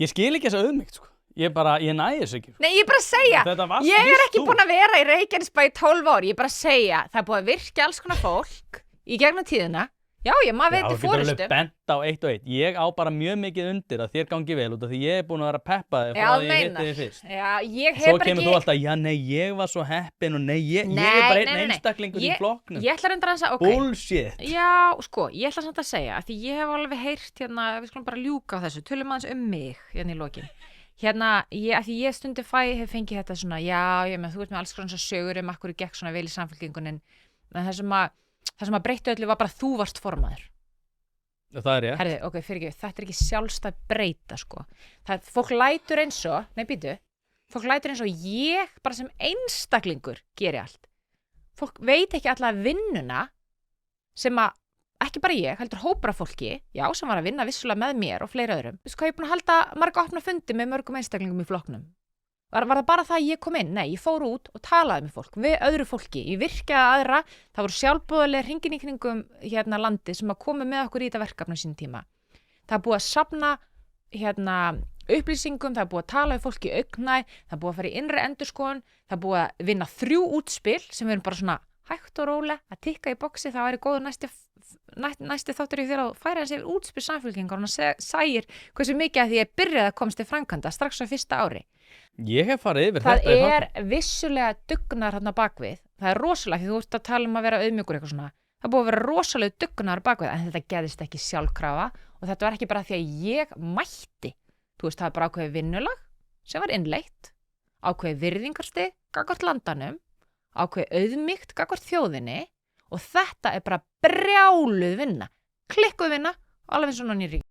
Ég skil ekki þessa auðmýkt, sko. Ég næði þessu ekki. Nei, ég bara að segja, ég ekki búin að vera í Reykjanesbæ í 12 ár, ég bara að segja, það búið að virka alls konar fólk í gegnum tíðina. Já, maður veitir fórustu. Já, þú getur alveg bent á eitt og eitt. Ég á bara mjög mikið undir að þér gangi vel út af því ég búin að vera að peppa þig frá því ég hitti þig fyrst. Já, ég hef bara ekki... Svo kemur þú alltaf, já, nei, ég var svo heppin og nei, ég bara einn einstaklingur í flokknum. Ég ætla reyndar að segja, Bullshit. Já, sko, ég ætla samt að segja, því ég hef alveg heyrt við skulum bara ljúka á þessu, tölum aðeins mig í lokin. Ég stundi hef fengið þetta svona, þú ert með alls konar sögur akkur gekk svona vel í samfélkingunin, en það sem að breytta öllu var bara þú varst formaður. Það er rétt. Herðu, fyrirgefðu, þetta er ekki sjálfstæð breyta, sko. Fólk lætur eins og ég bara sem einstaklingur geri allt. Fólk veit ekki alla vinnuna sem að, ekki bara ég, heldur hópar af fólki, sem var að vinna vissulega með mér og fleiri öðrum. Veistu hvað ég er búin að halda marga opna fundi með mörgum einstaklingum í flokknum? Var það bara það að ég kom inn? Nei, ég fór út og talaði með fólk, við öðru fólki. Ég virkaði aðra, það voru sjálfboðalegir hringinn í kringum landi sem að koma með okkur í þetta verkefni sín tíma. Það er búið að safna upplýsingum, það er búið að tala við fólki í augnæð, það er búið að fara í innri endurskoðun, það er búið að vinna 3 útspil sem við erum bara svona hægt og rólega að tikka í boxi, það væri góður næsti þáttur í þér að færa hans yfir útspil samfélkingar og hann sæir hversu mikið að því ég byrjaði að komast til framkvæmda strax á fyrsta ári. Ég hef farið yfir þetta. Það er vissulega dugnar þarna bakvið. Það er rosalega, því þú ert að tala að vera auðmjúkur eitthvað svona. Það búið að vera rosalega dugnar bakvið, en þetta gerðist ekki sjálfkrafa og þetta var ekki bara því að ég mætti. Þú veist, það var bara ákveðið vinnulag sem var innleitt, ákveðið virðingarstig gagnvart landanum, ákveðið auðmýkt gagnvart þjóðinni og þetta er bara brjáluð vinna. Klikkuð vinna, alveg eins og nýri.